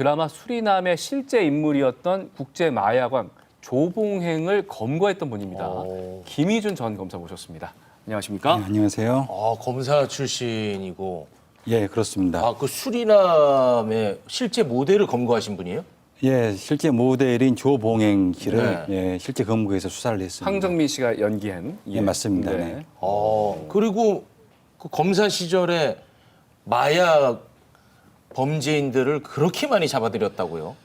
드라마 수리남의 실제 인물이었던 국제 마약왕 조봉행을 검거했던 분입니다. 김희준 전 검사 모셨습니다. 안녕하십니까? 네, 안녕하세요. 검사 출신이고. 예, 그렇습니다. 그 수리남의 실제 모델을 검거하신 분이에요? 예, 실제 모델인 조봉행 씨를 네. 예, 실제 검거해서 수사를 했습니다. 황정민 씨가 연기한. 예, 맞습니다. 네. 그리고 그 검사 시절에 마약 범죄인들을 그렇게 많이 잡아들였다고요?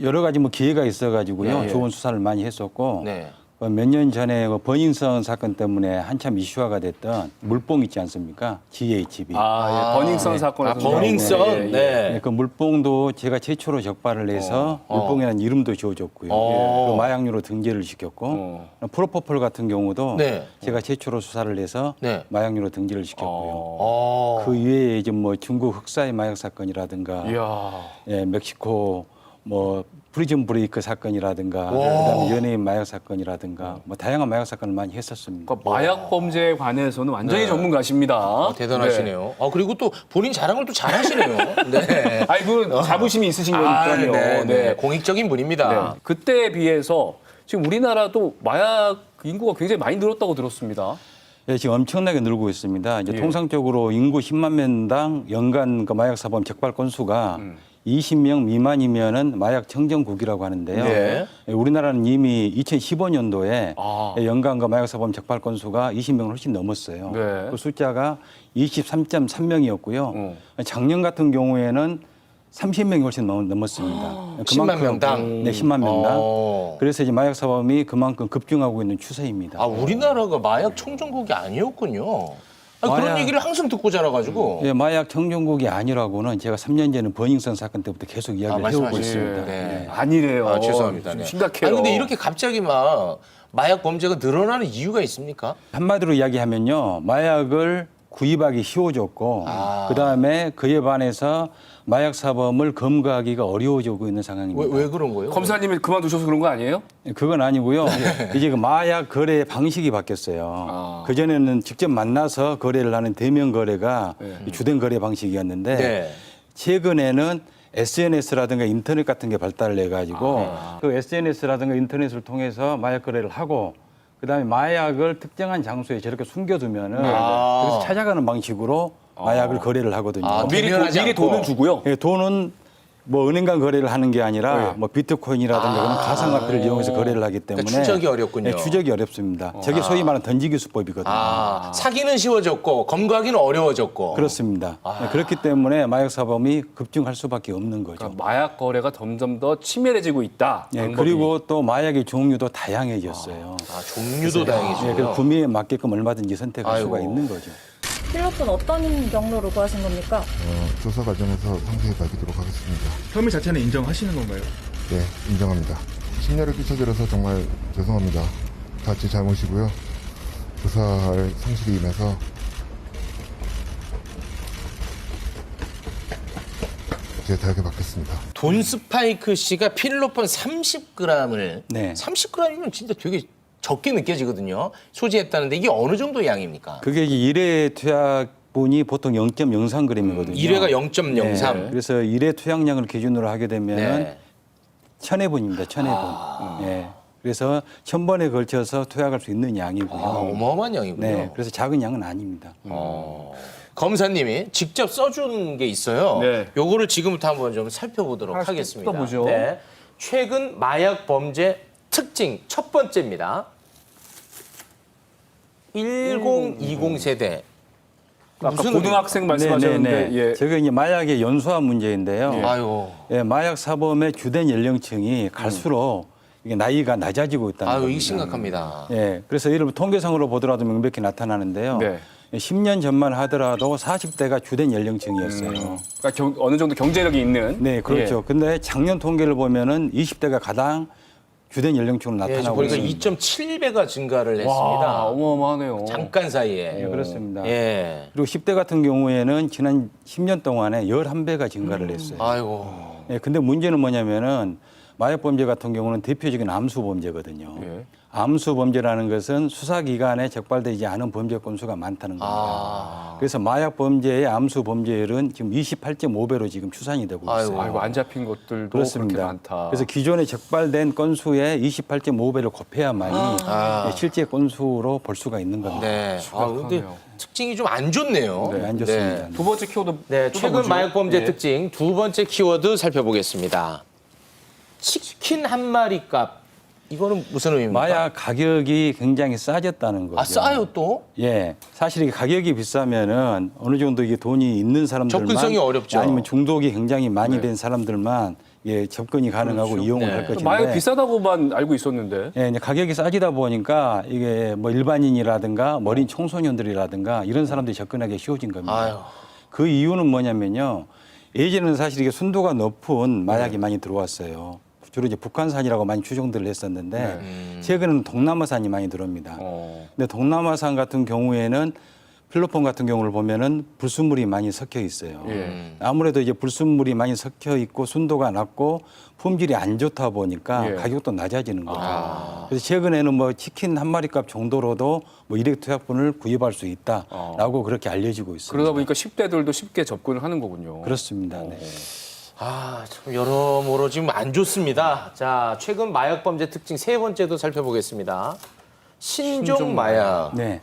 여러 가지 뭐 기회가 있어가지고요. 네. 좋은 수사를 많이 했었고 네. 몇 년 전에 그 버닝썬 사건 때문에 한참 이슈화가 됐던 물뽕 있지 않습니까? GHB. 버닝썬 사건에서. 버닝썬. 네. 예, 그 물뽕도 제가 최초로 적발을 해서 물뽕이라는 이름도 지어줬고요. 그리고 마약류로 등재를 시켰고 프로포폴 같은 경우도 네. 제가 최초로 수사를 해서 네. 마약류로 등재를 시켰고요. 그 이외에 이제 뭐 중국 흑사의 마약 사건이라든가, 이야. 예, 멕시코 뭐 프리즌 브레이크 사건이라든가, 그다음에 연예인 마약 사건이라든가, 뭐 다양한 마약 사건을 많이 했었습니다. 그러니까 마약 범죄에 관해서는 완전히 전문가십니다. 대단하시네요. 그리고 또 본인 자랑을 또 잘하시네요. 네. 아니, 그 자부심이 있으신 거니까요. 네. 공익적인 분입니다. 네. 그때에 비해서 지금 우리나라도 마약 인구가 굉장히 많이 늘었다고 들었습니다. 예, 지금 엄청나게 늘고 있습니다. 이제 통상적으로 인구 10만 명당 연간 그 마약 사범 적발 건수가 20명 미만이면은 마약 청정국이라고 하는데요. 네. 예, 우리나라는 이미 2015년도에 아. 연간 그 마약 사범 적발 건수가 20명을 훨씬 넘었어요. 네. 그 숫자가 23.3명이었고요. 작년 같은 경우에는 30명이 훨씬 넘었습니다. 10만 명당? 네, 10만 명당. 어. 그래서 이제 마약 사범이 그만큼 급증하고 있는 추세입니다. 우리나라가 마약 청정국이 아니었군요. 그런 마약- 얘기를 항상 듣고 자라가지고. 예, 마약 청정국이 아니라고는 제가 3년 전에 버닝썬 사건 때부터 계속 이야기를 해오고 말씀하시죠. 있습니다. 네. 네. 아니래요. 죄송합니다. 좀 네. 심각해요. 아니, 근데 이렇게 갑자기 막 마약 범죄가 늘어나는 이유가 있습니까? 한마디로 이야기하면요, 마약을 구입하기 쉬워졌고, 그 다음에 그에 반해서 마약 사범을 검거하기가 어려워지고 있는 상황입니다. 왜 그런 거예요? 검사님이 그만두셔서 그런 거 아니에요? 그건 아니고요. 이제 그 마약 거래 방식이 바뀌었어요. 그전에는 직접 만나서 거래를 하는 대면 거래가 주된 거래 방식이었는데 네. 최근에는 SNS라든가 인터넷 같은 게 발달을 해가지고 그 SNS라든가 인터넷을 통해서 마약 거래를 하고 그다음에 마약을 특정한 장소에 저렇게 숨겨두면은 그래서 찾아가는 방식으로 마약을 거래를 하거든요. 미리 대면하지 않고. 돈을 주고요. 예, 돈은 뭐 은행간 거래를 하는 게 아니라 뭐 비트코인이라든가 그런 가상화폐를 이용해서 거래를 하기 때문에 그러니까 추적이 어렵군요. 예, 추적이 어렵습니다. 저게 소위 말하는 던지기 수법이거든요. 사기는 쉬워졌고 검거하기는 어려워졌고. 그렇습니다. 예, 그렇기 때문에 마약 사범이 급증할 수밖에 없는 거죠. 그러니까 마약 거래가 점점 더 치밀해지고 있다. 예, 방법이. 그리고 또 마약의 종류도 다양해졌어요. 종류도 다양해지고요. 예, 그 구매에 맞게끔 얼마든지 선택할 아이고. 수가 있는 거죠. 필로폰 어떤 경로로 구하신 겁니까? 조사 과정에서 상세히 밝히도록 하겠습니다. 혐의 자체는 인정하시는 건가요? 네, 인정합니다. 심려를 끼쳐드려서 정말 죄송합니다. 다 제 잘못이고요. 조사할 상실이 임해서 제가 대하게 받겠습니다. 돈 스파이크 씨가 필로폰 30g을 네. 30g이면 진짜 되게 적게 느껴지거든요. 소지했다는데 이게 어느 정도 양입니까? 그게 이제 일회 투약분이 보통 0.03g이거든요. 1회가 0.03. 그래서 일회 투약량을 기준으로 하게 되면은 네. 1000회분입니다. 1000회분. 예. 그래서 1000번에 걸쳐서 투약할 수 있는 양이고요. 어마어마한 양이군요. 네. 그래서 작은 양은 아닙니다. 검사님이 직접 써준 게 있어요. 네. 요거를 지금부터 한번 좀 살펴보도록 하겠습니다. 살펴보죠. 네. 최근 마약 범죄 특징 첫 번째입니다. 1020 세대. 아까 무슨 고등학생 말씀하셨는데 네네네. 예. 저게 이제 마약의 연소화 문제인데요. 아유. 예, 마약 사범의 주된 연령층이 갈수록 이게 나이가 낮아지고 있다는 아유, 겁니다. 이게 심각합니다. 예, 그래서 이를 통계상으로 보더라도 명백히 나타나는데요. 네. 10년 전만 하더라도 40대가 주된 연령층이었어요. 그러니까 어느 정도 경제력이 있는. 네, 그렇죠. 예. 근데 작년 통계를 보면은 20대가 가장 주된 연령층으로 예, 지금 나타나고 보니까 있습니다. 2.7배가 증가를 와, 했습니다. 어마어마하네요. 잠깐 사이에. 네, 그렇습니다. 예. 그리고 10대 같은 경우에는 지난 10년 동안에 11배가 증가를 했어요. 아이고. 예, 근데 문제는 뭐냐면은 마약 범죄 같은 경우는 대표적인 암수 범죄거든요. 예. 암수 범죄라는 것은 수사기관에 적발되지 않은 범죄 건수가 많다는 겁니다. 그래서 마약 범죄의 암수 범죄율은 지금 28.5배로 지금 추산이 되고 있어요. 아이고 안 잡힌 것들도 그렇습니다. 그렇게 많다. 그래서 기존에 적발된 건수의 28.5배를 곱해야만이 실제 건수로 볼 수가 있는 겁니다. 네. 근데 심각하네요. 특징이 좀 안 좋네요. 네, 안 좋습니다. 두 번째 키워드 네, 또 최근 뭐죠? 마약 범죄 예. 특징 두 번째 키워드 살펴보겠습니다. 치킨 한 마리 값. 이거는 무슨 의미입니까? 마약 가격이 굉장히 싸졌다는 거죠. 아, 싸요 또? 예, 사실 이게 가격이 비싸면은 어느 정도 이게 돈이 있는 사람들만 접근성이 어렵죠. 아니면 중독이 굉장히 많이 된 사람들만 예, 접근이 가능하고 이용을 네. 할 것인데. 마약 비싸다고만 알고 있었는데. 예, 이제 가격이 싸지다 보니까 이게 뭐 일반인이라든가 어린 청소년들이라든가 이런 사람들이 접근하기 쉬워진 겁니다. 아유. 그 이유는 뭐냐면요. 예전에는 사실 이게 순도가 높은 마약이 많이 들어왔어요. 주로 이제 북한산이라고 많이 추정들을 했었는데 최근에는 동남아산이 많이 들어옵니다. 근데 동남아산 같은 경우에는 필로폰 같은 경우를 보면은 불순물이 많이 섞여 있어요. 아무래도 이제 불순물이 많이 섞여 있고 순도가 낮고 품질이 안 좋다 보니까 가격도 낮아지는 거죠. 그래서 최근에는 뭐 치킨 한 마리 값 정도로도 뭐 일회 투약분을 구입할 수 있다라고 그렇게 알려지고 있습니다. 그러다 보니까 10대들도 쉽게 접근을 하는 거군요. 그렇습니다. 네. 참 여러모로 지금 안 좋습니다. 자, 최근 마약 범죄 특징 세 번째도 살펴보겠습니다. 신종 마약. 네.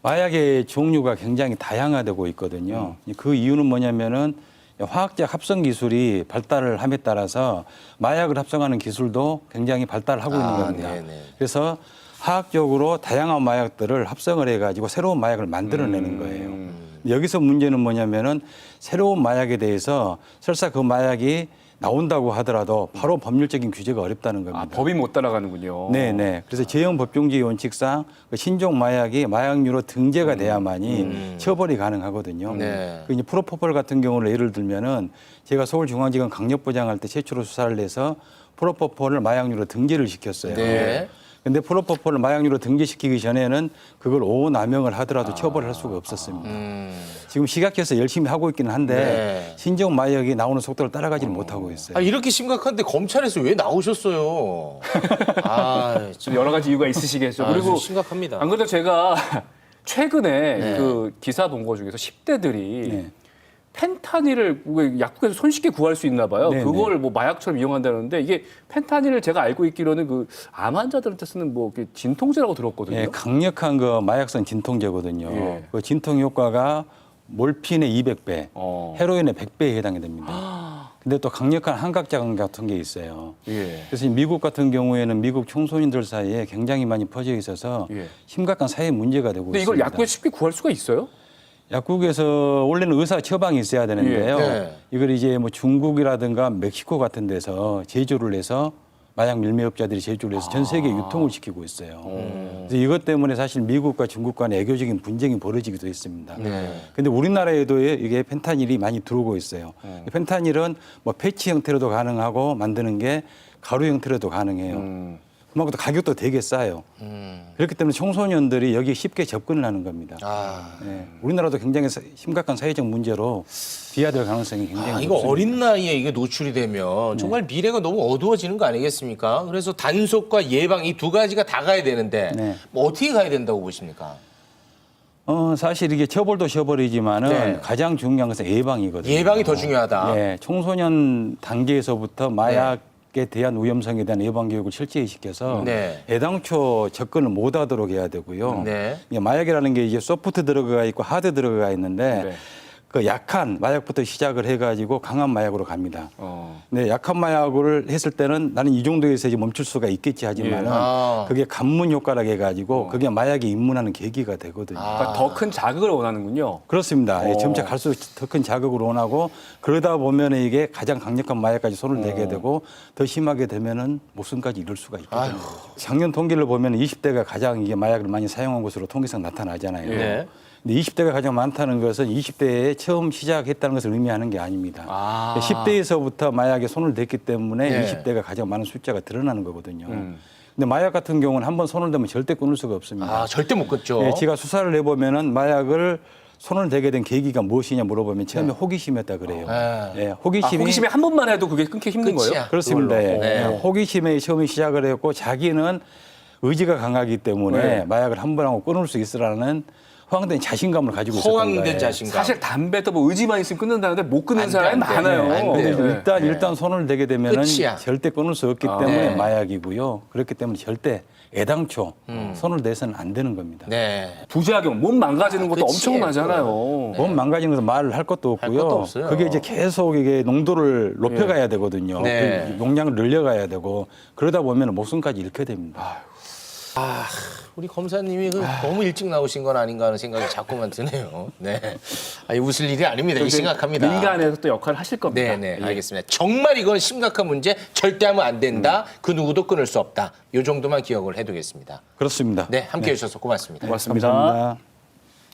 마약의 종류가 굉장히 다양화되고 있거든요. 그 이유는 뭐냐면은 화학적 합성 기술이 발달을 함에 따라서 마약을 합성하는 기술도 굉장히 발달하고 있는 겁니다. 네네. 그래서 화학적으로 다양한 마약들을 합성을 해가지고 새로운 마약을 만들어내는 거예요. 여기서 문제는 뭐냐면은 새로운 마약에 대해서 설사 그 마약이 나온다고 하더라도 바로 법률적인 규제가 어렵다는 겁니다. 아, 법이 못 따라가는군요. 네네. 그래서 제형법정주의 원칙상 그 신종 마약이 마약류로 등재가 돼야만이 처벌이 가능하거든요. 네. 그 이제 프로포폴 같은 경우를 예를 들면은 제가 서울중앙지검 강력부장할 때 최초로 수사를 해서 프로포폴을 마약류로 등재를 시켰어요. 네. 근데 프로포폴을 마약류로 등재시키기 전에는 그걸 오남용을 하더라도 처벌을 할 수가 없었습니다. 지금 시각해서 열심히 하고 있기는 한데 네. 신종 마약이 나오는 속도를 따라가지는 못하고 있어요. 이렇게 심각한데 검찰에서 왜 나오셨어요? 좀 여러 가지 이유가 있으시겠죠. 그리고 그리고 심각합니다. 안 그래도 제가 최근에 그 기사 본 거 중에서 10대들이 네. 펜타닐을 약국에서 손쉽게 구할 수 있나 봐요. 네, 그걸 뭐 마약처럼 이용한다는데 이게 펜타닐을 제가 알고 있기로는 그 암 환자들한테 쓰는 뭐 진통제라고 들었거든요. 예, 강력한 그 마약성 진통제거든요. 예. 그 진통 효과가 몰핀의 200배, 헤로인의 100배에 해당이 됩니다. 근데 또 강력한 환각작용 같은 게 있어요. 예. 그래서 미국 같은 경우에는 미국 청소년들 사이에 굉장히 많이 퍼져 있어서 예. 심각한 사회 문제가 되고 근데 있습니다. 이걸 약국에서 쉽게 구할 수가 있어요? 약국에서 원래는 의사 처방이 있어야 되는데요. 예. 네. 이걸 이제 뭐 중국이라든가 멕시코 같은 데서 제조를 해서 마약 밀매업자들이 제조를 해서 전 세계에 유통을 시키고 있어요. 그래서 이것 때문에 사실 미국과 중국 간의 애교적인 분쟁이 벌어지기도 했습니다. 그런데 우리나라에도 이게 펜타닐이 많이 들어오고 있어요. 펜타닐은 뭐 패치 형태로도 가능하고 만드는 게 가루 형태로도 가능해요. 그만큼 또 가격도 되게 싸요. 그렇기 때문에 청소년들이 여기에 쉽게 접근을 하는 겁니다. 네. 우리나라도 굉장히 심각한 사회적 문제로 비화될 가능성이 굉장히 이거 높습니다. 어린 나이에 이게 노출이 되면 정말 미래가 너무 어두워지는 거 아니겠습니까? 그래서 단속과 예방 이 두 가지가 다 가야 되는데 네. 뭐 어떻게 가야 된다고 보십니까? 사실 이게 처벌도 처벌이지만은 네. 가장 중요한 것은 예방이거든요. 예방이 더 중요하다. 네, 청소년 단계에서부터 마약에 대한 위험성에 대한 예방 교육을 철저히 시켜서 네. 애당초 접근을 못하도록 해야 되고요. 네. 이게 마약이라는 게 이제 소프트 드러그가 있고 하드 드러그가 있는데 네. 그 약한 마약부터 시작을 해가지고 강한 마약으로 갑니다. 네, 약한 마약을 했을 때는 나는 이 정도에서 이제 멈출 수가 있겠지 하지만은 그게 감문 효과라고 해가지고 그게 마약에 입문하는 계기가 되거든요. 그러니까 더 큰 자극을 원하는군요. 그렇습니다. 예, 점차 갈수록 더 큰 자극을 원하고 그러다 보면 이게 가장 강력한 마약까지 손을 대게 되고 더 심하게 되면은 목숨까지 이룰 수가 있거든요. 작년 통계를 보면 20대가 가장 이게 마약을 많이 사용한 것으로 통계상 나타나잖아요. 네. 근데 20대가 가장 많다는 것은 20대에 처음 시작했다는 것을 의미하는 게 아닙니다. 10대에서부터 마약에 손을 댔기 때문에 네. 20대가 가장 많은 숫자가 드러나는 거거든요. 근데 마약 같은 경우는 한번 손을 대면 절대 끊을 수가 없습니다. 절대 못 끊죠. 예, 제가 수사를 해보면은 마약을 손을 대게 된 계기가 무엇이냐 물어보면 처음에 호기심이었다 그래요. 예, 아, 호기심이 호기심에 한 번만 해도 그게 끊기 힘든 거예요? 끝이야. 그렇습니다. 그걸로. 예. 네. 호기심에 처음에 시작을 했고 자기는 의지가 강하기 때문에 네. 마약을 한 번 하고 끊을 수 있으라는 허황된 자신감을 가지고 있었던 거예요. 허황된 자신감. 사실 담배도 뭐 의지만 있으면 끊는다는데 못 끊는 안 돼, 사람이 안 돼. 많아요. 안 돼. 근데 일단 손을 대게 되면은 끝이야. 절대 끊을 수 없기 아. 때문에 네. 마약이고요. 그렇기 때문에 절대 애당초 손을 대서는 안 되는 겁니다. 네. 부작용, 몸 망가지는 것도 그치. 엄청나잖아요. 몸 망가지는 것은 말을 할 것도 없고요. 것도 없어요. 그게 이제 계속 이게 농도를 높여가야 되거든요. 네. 그 용량을 늘려가야 되고 그러다 보면 목숨까지 잃게 됩니다. 우리 검사님이 너무 일찍 나오신 건 아닌가 하는 생각이 자꾸만 드네요. 네. 아니, 웃을 일이 아닙니다. 이 심각합니다. 민간에서 또 역할을 하실 겁니다. 네, 네, 알겠습니다. 정말 이건 심각한 문제, 절대 하면 안 된다. 그 누구도 끊을 수 없다. 요 정도만 기억을 해두겠습니다. 그렇습니다. 네, 함께 해주셔서 고맙습니다. 고맙습니다. 감사합니다.